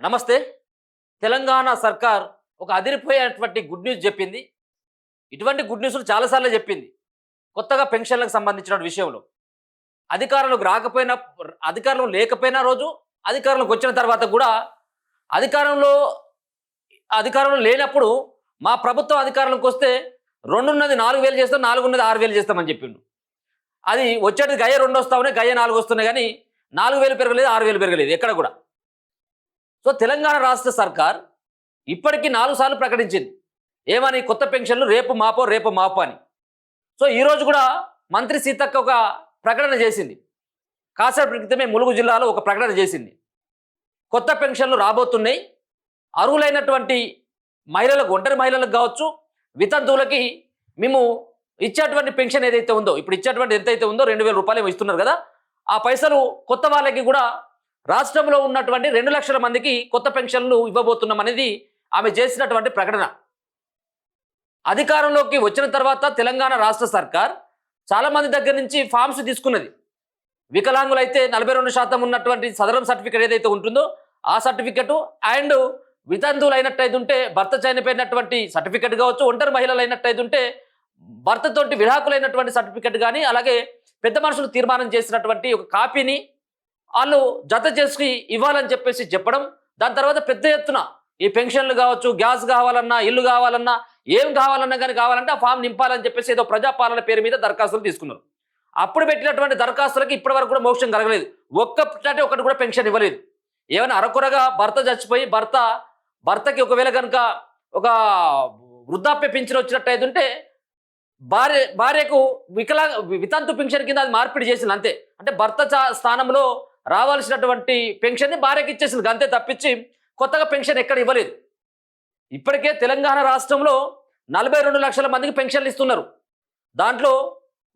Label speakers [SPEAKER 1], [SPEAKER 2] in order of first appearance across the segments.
[SPEAKER 1] నమస్తే. తెలంగాణ సర్కార్ ఒక అదిరిపోయేటువంటి గుడ్ న్యూస్ చెప్పింది. ఇటువంటి గుడ్ న్యూస్‌లు చాలా సార్లు చెప్పింది. కొత్తగా పెన్షన్‌లకు సంబంధించిన విషయంలో. అధికారంలోకి రాకపోయినా అధికారంలో లేకపోయినా రోజు, అధికారంలోకి వచ్చిన తర్వాత కూడా అధికారంలో అధికారంలో లేనప్పుడు మా ప్రభుత్వం అధికారంలోకి వస్తే 2 ఉన్నది 4000 చేస్తాం, 4 ఉన్నది 6000 చేస్తామని చెప్పిండు. అది వచ్చేటిది గయ్య 2 వస్తా ఉన్నాయి, గయ్య 4 వస్తున్నాయి గానీ 4000 పెరగలేదు, 6000 పెరగలేదు ఎక్కడ కూడా. సో తెలంగాణ రాష్ట్ర సర్కార్ ఇప్పటికీ 4 సార్లు ప్రకటించింది. ఏమని? కొత్త పెన్షన్లు రేపు మాపో అని. సో ఈరోజు కూడా మంత్రి సీతక్క ఒక ప్రకటన చేసింది. కాసేపటి క్రితమే ములుగు జిల్లాలో ఒక ప్రకటన చేసింది. కొత్త పెన్షన్లు రాబోతున్నాయి. అర్హులైనటువంటి మహిళలకు, ఒంటరి మహిళలకు కావచ్చు, వితంతువులకి మేము ఇచ్చేటువంటి పెన్షన్ ఏదైతే ఉందో, ఇప్పుడు ఇచ్చేటువంటి ఎంతైతే ఉందో 2000 రూపాయలు ఇస్తున్నారు కదా, ఆ పైసలు కొత్త వాళ్ళకి కూడా రాష్ట్రంలో ఉన్నటువంటి 2 లక్షల మందికి కొత్త పెన్షన్లు ఇవ్వబోతున్నాం అనేది ఆమె చేసినటువంటి ప్రకటన. అధికారంలోకి వచ్చిన తర్వాత తెలంగాణ రాష్ట్ర సర్కార్ చాలా మంది దగ్గర నుంచి ఫామ్స్ తీసుకున్నది. వికలాంగులైతే 42% ఉన్నటువంటి సదరం సర్టిఫికేట్ ఏదైతే ఉంటుందో ఆ సర్టిఫికెట్, అండ్ వితంతువులు అయినట్టయితే ఉంటే భర్త చనిపోయినటువంటి సర్టిఫికెట్ కావచ్చు, ఒంటరి మహిళలు అయినట్టయితే ఉంటే భర్తతోటి విడాకులైనటువంటి సర్టిఫికెట్ కానీ, అలాగే పెద్ద మనుషులు తీర్మానం చేసినటువంటి ఒక కాపీని వాళ్ళు జత చేసి ఇవ్వాలని చెప్పేసి చెప్పడం. దాని తర్వాత పెద్ద ఎత్తున ఈ పెన్షన్లు కావచ్చు, గ్యాస్ కావాలన్నా, ఇల్లు కావాలన్నా, ఏం కావాలన్నా కానీ కావాలంటే ఆ ఫామ్ నింపాలని చెప్పేసి ఏదో ప్రజాపాలన పేరు మీద దరఖాస్తులు తీసుకున్నారు. అప్పుడు పెట్టినటువంటి దరఖాస్తులకి ఇప్పటి వరకు కూడా మోక్షం కలగలేదు. ఒకటి కూడా పెన్షన్ ఇవ్వలేదు. ఏమైనా అరకొరగా భర్త చచ్చిపోయి భర్తకి ఒకవేళ కనుక ఒక వృద్ధాప్య పింఛన్ వచ్చినట్టయితే ఉంటే భార్యకు వితంతు పెన్షన్ కింద అది మార్పిడి చేసింది అంతే. అంటే భర్త స్థానంలో రావాల్సినటువంటి పెన్షన్ని భార్యకి ఇచ్చేసింది అంతే తప్పించి కొత్తగా పెన్షన్ ఎక్కడ ఇవ్వలేదు. ఇప్పటికే తెలంగాణ రాష్ట్రంలో 42 లక్షల మందికి పెన్షన్లు ఇస్తున్నారు. దాంట్లో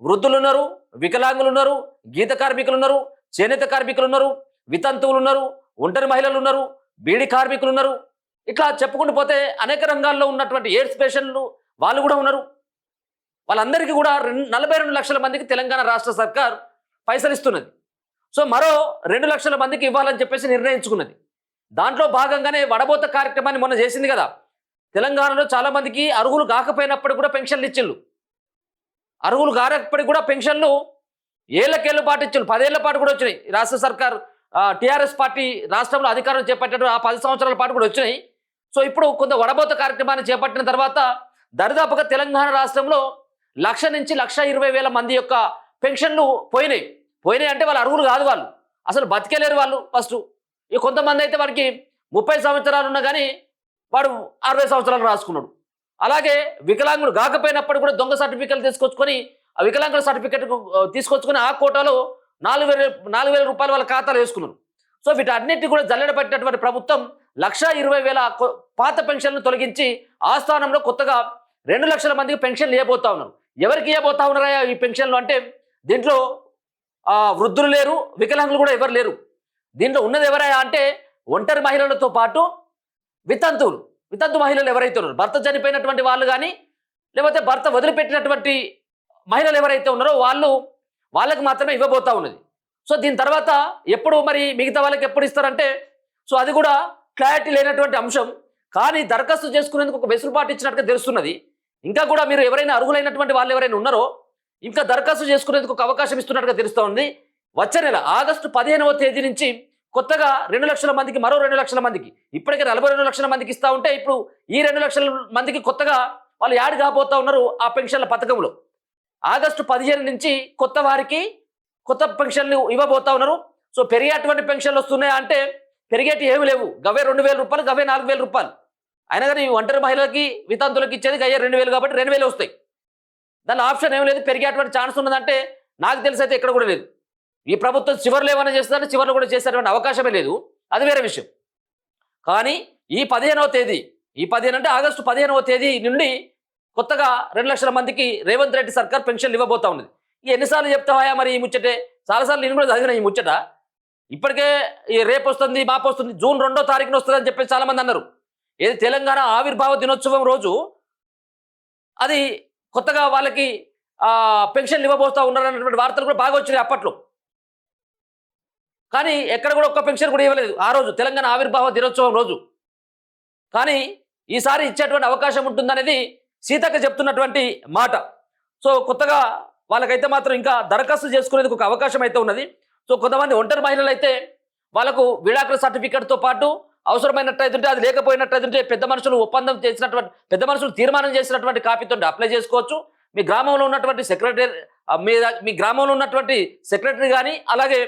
[SPEAKER 1] వృద్ధులు ఉన్నారు, వికలాంగులు ఉన్నారు, గీత కార్మికులు ఉన్నారు, చేనేత కార్మికులు ఉన్నారు, వితంతువులు ఉన్నారు, ఒంటరి మహిళలు ఉన్నారు, బీడీ కార్మికులు ఉన్నారు. ఇట్లా చెప్పుకుంటూ పోతే అనేక రంగాల్లో ఉన్నటువంటి ఎయిడ్స్ పేషెంట్లు వాళ్ళు కూడా ఉన్నారు. వాళ్ళందరికీ కూడా 42 లక్షల మందికి తెలంగాణ రాష్ట్ర సర్కార్ పైసలు ఇస్తున్నది. సో మరో 2 లక్షల మందికి ఇవ్వాలని చెప్పేసి నిర్ణయించుకున్నది. దాంట్లో భాగంగానే వడబోత కార్యక్రమాన్ని మొన్న చేసింది కదా. తెలంగాణలో చాలా మందికి అర్హులు కాకపోయినప్పటికీ కూడా పెన్షన్లు ఇచ్చిళ్ళు. అర్హులు కానప్పటికీ కూడా పెన్షన్లు ఏళ్లకేళ్ల పాటు ఇచ్చిళ్ళు, 10 ఏళ్ల పాటు కూడా వచ్చినాయి. రాష్ట్ర సర్కార్ టీఆర్ఎస్ పార్టీ రాష్ట్రంలో అధికారం చేపట్టాడు, ఆ 10 సంవత్సరాల పాటు కూడా వచ్చినాయి. సో ఇప్పుడు కొంత వడబోత కార్యక్రమాన్ని చేపట్టిన తర్వాత దరిదాపుగా తెలంగాణ రాష్ట్రంలో 1,00,000 నుంచి 1,20,000 మంది యొక్క పెన్షన్లు పోయినాయి అంటే వాళ్ళు అర్హులు కాదు, వాళ్ళు అసలు బతికేలేరు వాళ్ళు. ఫస్ట్ ఇక కొంతమంది అయితే వారికి 30 సంవత్సరాలు ఉన్నా కానీ వాడు 60 సంవత్సరాలు రాసుకున్నాడు. అలాగే వికలాంగులు కాకపోయినప్పుడు కూడా దొంగ సర్టిఫికెట్లు తీసుకొచ్చుకొని ఆ వికలాంగుల సర్టిఫికెట్ తీసుకొచ్చుకొని ఆ కోటాలో 4,000 రూపాయలు వాళ్ళ ఖాతాలో వేసుకున్నారు. సో వీటన్నిటి కూడా జల్లెడ పట్టినటువంటి ప్రభుత్వం 1,20,000 పాత పెన్షన్లు తొలగించి ఆ స్థానంలో కొత్తగా 2 లక్షల మందికి పెన్షన్లు ఇవ్వబోతా ఉన్నారు. ఎవరికి ఇవ్వబోతా ఉన్నారా ఈ పెన్షన్లు అంటే దీంట్లో వృద్ధులు లేరు, వికలాంగులు కూడా ఎవరు లేరు. దీంట్లో ఉన్నది ఎవరయ్యా అంటే ఒంటరి మహిళలతో పాటు వితంతు మహిళలు ఎవరైతే ఉన్నారో, భర్త చనిపోయినటువంటి వాళ్ళు కానీ, లేకపోతే భర్త వదిలిపెట్టినటువంటి మహిళలు ఎవరైతే ఉన్నారో వాళ్ళకి మాత్రమే ఇవ్వబోతా ఉన్నది. సో దీని తర్వాత ఎప్పుడు మరి మిగతా వాళ్ళకి ఎప్పుడు ఇస్తారంటే, సో అది కూడా క్లారిటీ లేనటువంటి అంశం. కానీ దరఖాస్తు చేసుకునేందుకు ఒక వెసులుబాటు ఇచ్చినట్టుగా తెలుస్తున్నది. ఇంకా కూడా మీరు ఎవరైనా అర్హులైనటువంటి వాళ్ళు ఎవరైనా ఉన్నారో ఇంకా దరఖాస్తు చేసుకునేందుకు ఒక అవకాశం ఇస్తున్నట్టుగా తెలుస్తూ ఉంది. వచ్చే నెల ఆగస్టు 15వ తేదీ నుంచి కొత్తగా 2 లక్షల మందికి, మరో 2 లక్షల మందికి, ఇప్పటికే 42 లక్షల మందికి ఇస్తూ ఉంటే ఇప్పుడు ఈ 2 లక్షల మందికి కొత్తగా వాళ్ళు యాడ్ కాబోతా ఉన్నారు ఆ పెన్షన్ల పథకంలో. ఆగస్టు 15 నుంచి కొత్త వారికి కొత్త పెన్షన్లు ఇవ్వబోతా ఉన్నారు. సో పెరిగేటువంటి పెన్షన్లు వస్తున్నాయా అంటే పెరిగేటి ఏమి లేవు. గవే 2,000 రూపాయలు, గవే 4,000 రూపాయలు. అయినా కానీ ఒంటరి మహిళలకి, వితంతులకి ఇచ్చేది గయ్యే 2,000 కాబట్టి 2,000 వస్తాయి. దాని ఆప్షన్ ఏమి లేదు. పెరిగేటువంటి ఛాన్స్ ఉన్నదంటే నాకు తెలిసి అయితే ఎక్కడ కూడా లేదు. ఈ ప్రభుత్వం చివరిలో ఏమైనా చేస్తుందంటే చివరిలో కూడా చేసేటువంటి అవకాశమే లేదు, అది వేరే విషయం. కానీ ఈ 15వ తేదీ, ఈ 15 అంటే ఆగస్టు 15వ తేదీ నుండి కొత్తగా 2 లక్షల మందికి రేవంత్ రెడ్డి సర్కార్ పెన్షన్లు ఇవ్వబోతా ఉన్నది. ఎన్నిసార్లు చెప్తావా మరి ఈ ముచ్చటే? చాలాసార్లు నేను కూడా చదివిన ఈ ముచ్చట. ఇప్పటికే రేపు వస్తుంది, మాపు వస్తుంది, జూన్ 2వ తారీఖున వస్తుంది అని చెప్పేసి చాలామంది అన్నారు. ఏది తెలంగాణ ఆవిర్భావ దినోత్సవం రోజు అది కొత్తగా వాళ్ళకి పెన్షన్లు ఇవ్వబోతా ఉన్నారన్నటువంటి వార్తలు కూడా బాగా వచ్చినాయి అప్పట్లో. కానీ ఎక్కడ కూడా ఒక్క పెన్షన్ కూడా ఇవ్వలేదు ఆ రోజు తెలంగాణ ఆవిర్భావ దినోత్సవం రోజు. కానీ ఈసారి ఇచ్చేటువంటి అవకాశం ఉంటుందనేది సీతక్క చెప్తున్నటువంటి మాట. సో కొత్తగా వాళ్ళకైతే మాత్రం ఇంకా దరఖాస్తు చేసుకునేందుకు ఒక అవకాశం అయితే ఉన్నది. సో కొంతమంది ఒంటరి మహిళలు అయితే వాళ్ళకు విడాకుల సర్టిఫికేట్తో పాటు అవసరమైనట్టయితుంటే, అది లేకపోయినట్టయితుంటే పెద్ద మనుషులు ఒప్పందం చేసినటువంటి, పెద్ద మనుషులు తీర్మానం చేసినటువంటి కాపీతో అప్లై చేసుకోవచ్చు. మీ గ్రామంలో ఉన్నటువంటి మీ గ్రామంలో ఉన్నటువంటి సెక్రటరీ కానీ, అలాగే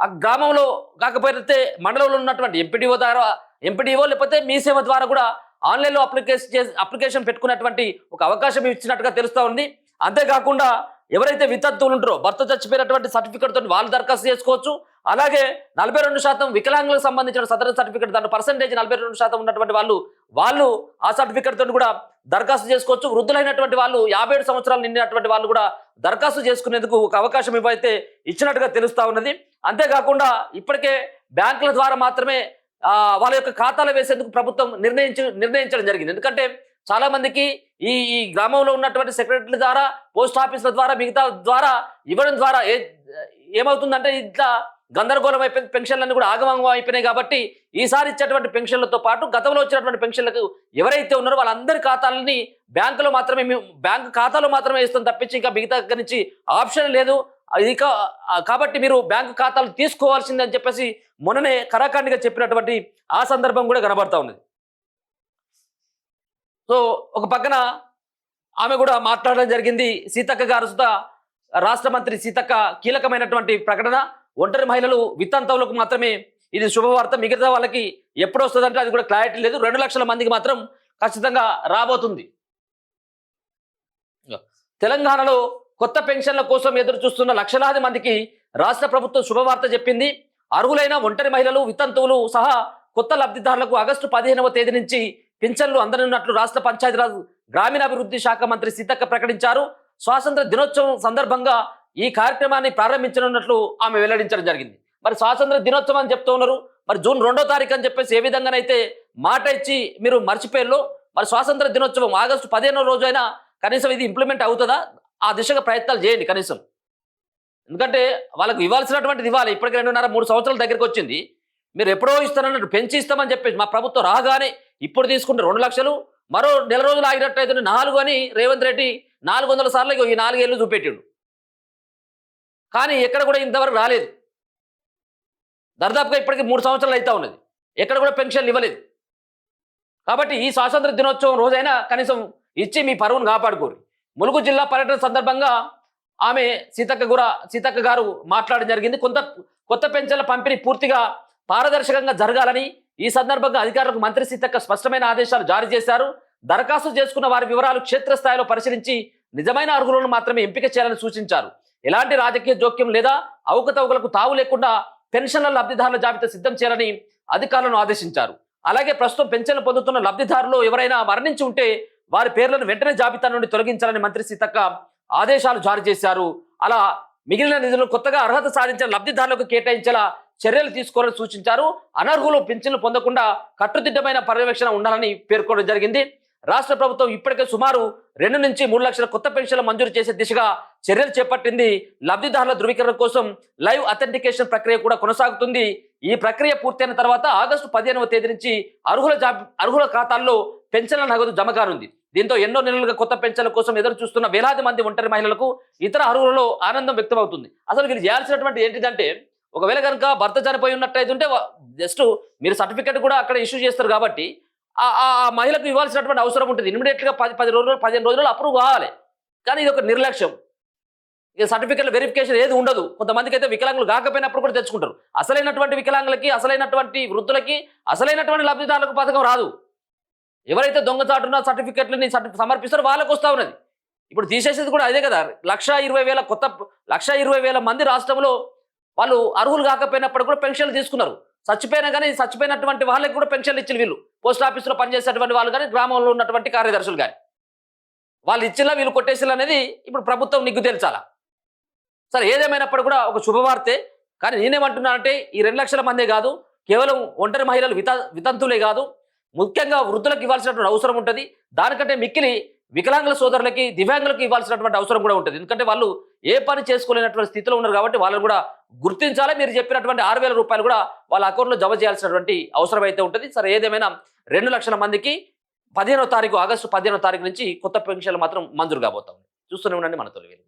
[SPEAKER 1] ఆ గ్రామంలో కాకపోతే మండలంలో ఉన్నటువంటి ఎంపీడీఓ లేకపోతే మీ సేవ ద్వారా కూడా ఆన్లైన్లో అప్లికేషన్ పెట్టుకున్నటువంటి ఒక అవకాశం ఇచ్చినట్టుగా తెలుస్తూ ఉంది. అంతేకాకుండా ఎవరైతే వితంతువులు ఉంటారో, భర్త చచ్చిపోయినటువంటి సర్టిఫికేట్తో వాళ్ళు దరఖాస్తు చేసుకోవచ్చు. అలాగే 42% వికలాంగులకు సంబంధించిన సదరన్ సర్టిఫికేట్, దాంట్లో పర్సెంటేజ్ 42% ఉన్నటువంటి వాళ్ళు ఆ సర్టిఫికేట్ తోటి కూడా దరఖాస్తు చేసుకోవచ్చు. వృద్ధులైనటువంటి వాళ్ళు 57 సంవత్సరాలు నిండినటువంటి వాళ్ళు కూడా దరఖాస్తు చేసుకునేందుకు ఒక అవకాశం ఇవైతే ఇచ్చినట్టుగా తెలుస్తా ఉన్నది. అంతేకాకుండా ఇప్పటికే బ్యాంకుల ద్వారా మాత్రమే వాళ్ళ యొక్క ఖాతాలు వేసేందుకు ప్రభుత్వం నిర్ణయించడం జరిగింది. ఎందుకంటే చాలా మందికి ఈ గ్రామంలో ఉన్నటువంటి సెక్రటరీల ద్వారా, పోస్ట్ ఆఫీసుల ద్వారా, మిగతా ద్వారా ఇవ్వడం ద్వారా ఏమవుతుందంటే ఇట్లా గందరగోళం అయిపోయింది. పెన్షన్లన్నీ కూడా ఆగమగం అయిపోయినాయి. కాబట్టి ఈసారి ఇచ్చేటువంటి పెన్షన్లతో పాటు గతంలో వచ్చినటువంటి పెన్షన్లకు ఎవరైతే ఉన్నారో వాళ్ళందరి ఖాతాలని బ్యాంకు ఖాతాలో మాత్రమే ఇస్తాం తప్పించి ఇంకా మిగతా దగ్గర నుంచి ఆప్షన్ లేదు. కాబట్టి మీరు బ్యాంకు ఖాతాలు తీసుకోవాల్సిందని చెప్పేసి మొన్ననే కరాఖండిగా చెప్పినటువంటి ఆ సందర్భం కూడా కనబడతా ఉన్నది. సో ఒక పక్కన ఆమె కూడా మాట్లాడడం జరిగింది. సీతక్క గారు సుతా, రాష్ట్ర మంత్రి సీతక్క కీలకమైనటువంటి ప్రకటన. ఒంటరి మహిళలు వితంతువులకు మాత్రమే ఇది శుభవార్త, మిగతా వాళ్ళకి ఎప్పుడు వస్తుందంటే అది కూడా క్లారిటీ లేదు. 2 లక్షల మందికి మాత్రం ఖచ్చితంగా రాబోతుంది. తెలంగాణలో కొత్త పెన్షన్ల కోసం ఎదురు చూస్తున్న లక్షలాది మందికి రాష్ట్ర ప్రభుత్వం శుభవార్త చెప్పింది. అర్హులైన ఒంటరి మహిళలు, వితంతువులు సహా కొత్త లబ్ధిదారులకు ఆగస్టు 15వ తేదీ నుంచి పింఛన్లు అందనున్నట్లు రాష్ట్ర పంచాయతీరాజ్ గ్రామీణాభివృద్ధి శాఖ మంత్రి సీతక్క ప్రకటించారు. స్వాతంత్ర దినోత్సవం సందర్భంగా ఈ కార్యక్రమాన్ని ప్రారంభించనున్నట్లు ఆమె వెల్లడించడం జరిగింది. మరి స్వాతంత్ర దినోత్సవం అని చెప్తూ ఉన్నారు, మరి జూన్ 2వ తారీఖు అని చెప్పేసి ఏ విధంగానైతే మాట ఇచ్చి మీరు మర్చిపోయారు, మరి స్వాతంత్ర దినోత్సవం ఆగస్టు 15వ రోజు అయినా కనీసం ఇది ఇంప్లిమెంట్ అవుతుందా? ఆ దిశగా ప్రయత్నాలు చేయండి కనీసం. ఎందుకంటే వాళ్ళకు ఇవ్వాల్సినటువంటిది ఇవ్వాలి. ఇప్పటికి 2.5-3 సంవత్సరాల దగ్గరికి వచ్చింది. మీరు ఎప్పుడో ఇస్తానన్నట్టు పెంచి ఇస్తామని చెప్పేసి మా ప్రభుత్వం రాగానే ఇప్పుడు తీసుకుంటే 2 లక్షలు, మరో నెల రోజులు ఆగినట్టయితే 4 అని రేవంత్ రెడ్డి 400 సార్లు ఈ 4 ఏళ్ళు చూపెట్టిండు. కానీ ఎక్కడ కూడా ఇంతవరకు రాలేదు. దర్దాపుగా ఇప్పటికి 3 సంవత్సరాలు అయితే ఉన్నది, ఎక్కడ కూడా పెన్షన్లు ఇవ్వలేదు. కాబట్టి ఈ స్వాతంత్ర దినోత్సవం రోజైనా కనీసం ఇచ్చి మీ పరువును కాపాడుకోరు. ములుగు జిల్లా పర్యటన సందర్భంగా ఆమె సీతక్క గారు మాట్లాడడం జరిగింది. కొత్త పెన్షన్ల పంపిణీ పూర్తిగా పారదర్శకంగా జరగాలని ఈ సందర్భంగా అధికారులకు మంత్రి సీతక్క స్పష్టమైన ఆదేశాలు జారీ చేశారు. దరఖాస్తు చేసుకున్న వారి వివరాలు క్షేత్రస్థాయిలో పరిశీలించి నిజమైన అర్హులను మాత్రమే ఎంపిక చేయాలని సూచించారు. ఎలాంటి రాజకీయ జోక్యం లేదా అవకతవకలకు తావు లేకుండా పెన్షన్ల లబ్ధిదారుల జాబితా సిద్ధం చేయాలని అధికారులను ఆదేశించారు. అలాగే ప్రస్తుతం పెన్షన్లు పొందుతున్న లబ్ధిదారులు ఎవరైనా మరణించి ఉంటే వారి పేర్లను వెంటనే జాబితా నుండి తొలగించాలని మంత్రి సీతక్క ఆదేశాలు జారీ చేశారు. అలా మిగిలిన నిధులను కొత్తగా అర్హత సాధించిన లబ్ధిదారులకు కేటాయించేలా చర్యలు తీసుకోవాలని సూచించారు. అనర్హులు పింఛన్లు పొందకుండా కట్టుదిట్టమైన పర్యవేక్షణ ఉండాలని పేర్కొనడం జరిగింది. రాష్ట్ర ప్రభుత్వం ఇప్పటికే సుమారు 2 నుంచి 3 లక్షల కొత్త పెన్షన్లు మంజూరు చేసే దిశగా చర్యలు చేపట్టింది. లబ్ధిదారుల ధృవీకరణ కోసం లైవ్ అథెంటికేషన్ ప్రక్రియ కూడా కొనసాగుతుంది. ఈ ప్రక్రియ పూర్తయిన తర్వాత ఆగస్టు 15వ తేదీ నుంచి అర్హుల ఖాతాల్లో పెన్షన్ల నగదు జమ కానుంది. దీంతో ఎన్నో నెలలుగా కొత్త పెన్షన్ల కోసం ఎదురు చూస్తున్న వేలాది మంది ఒంటరి మహిళలకు, ఇతర అర్హులలో ఆనందం వ్యక్తమవుతుంది. అసలు వీళ్ళు చేయాల్సినటువంటి ఏంటిదంటే, ఒకవేళ కనుక భర్త చనిపోయి ఉన్నట్టయితే జస్ట్ మీరు సర్టిఫికేట్ కూడా అక్కడ ఇష్యూ చేస్తారు. కాబట్టి ఆ మహిళకు ఇవ్వాల్సినటువంటి అవసరం ఉంటుంది. ఇమీడియట్గా 10 రోజులు 15 రోజులు అప్రూవ్ కావాలి. కానీ ఇది ఒక నిర్లక్ష్యం. ఇక సర్టిఫికేట్ వెరిఫికేషన్ ఏది ఉండదు. కొంతమందికి అయితే వికలాంగులు కాకపోయినప్పుడు కూడా తెచ్చుకుంటారు. అసలైనటువంటి వికలాంగులకి, అసలైనటువంటి వృద్ధులకి, అసలైనటువంటి లబ్ధిదారులకు పథకం రాదు. ఎవరైతే దొంగచాటున్న సర్టిఫికేట్లని సమర్పిస్తారో వాళ్ళకు వస్తూ ఉన్నది. ఇప్పుడు తీసేసేది కూడా అదే కదా. 1,20,000 మంది రాష్ట్రంలో వాళ్ళు అర్హులు కాకపోయినప్పుడు కూడా పెన్షన్లు తీసుకున్నారు. చచ్చిపోయినా కానీ చచ్చిపోయినటువంటి వాళ్ళకి కూడా పెన్షన్లు ఇచ్చిన వీళ్ళు పోస్ట్ ఆఫీసులో పనిచేసేటువంటి వాళ్ళు కానీ, గ్రామంలో ఉన్నటువంటి కార్యదర్శులు కానీ వాళ్ళు ఇచ్చినా వీళ్ళు కొట్టేసినా అనేది ఇప్పుడు ప్రభుత్వం నిగ్గు తేల్చాలా. సరే, ఏదేమైనప్పుడు కూడా ఒక శుభవార్తే. కానీ నేనేమంటున్నానంటే ఈ 2 లక్షల మందే కాదు, కేవలం ఒంటరి మహిళలు వితంతులే కాదు, ముఖ్యంగా వృద్ధులకు ఇవ్వాల్సినటువంటి అవసరం ఉంటుంది. దానికంటే మిక్కిలి వికలాంగుల సోదరులకి, దివ్యాంగులకు ఇవ్వాల్సినటువంటి అవసరం కూడా ఉంటుంది. ఎందుకంటే వాళ్ళు ఏ పని చేసుకోలేనటువంటి స్థితిలో ఉన్నారు కాబట్టి వాళ్ళని కూడా గుర్తించాలి. మీరు చెప్పినటువంటి 6,000 రూపాయలు కూడా వాళ్ళ అకౌంట్లో జమ చేయాల్సినటువంటి అవసరం అయితే ఉంటుంది. సరే ఏదేమైనా 2 లక్షల మందికి 15వ తారీఖు ఆగస్టు 15వ తారీఖు నుంచి కొత్త పెన్షన్లు మాత్రం మంజూరు కాబోతా ఉంది. చూస్తూనే ఉండండి మన తొలి వెలుగు.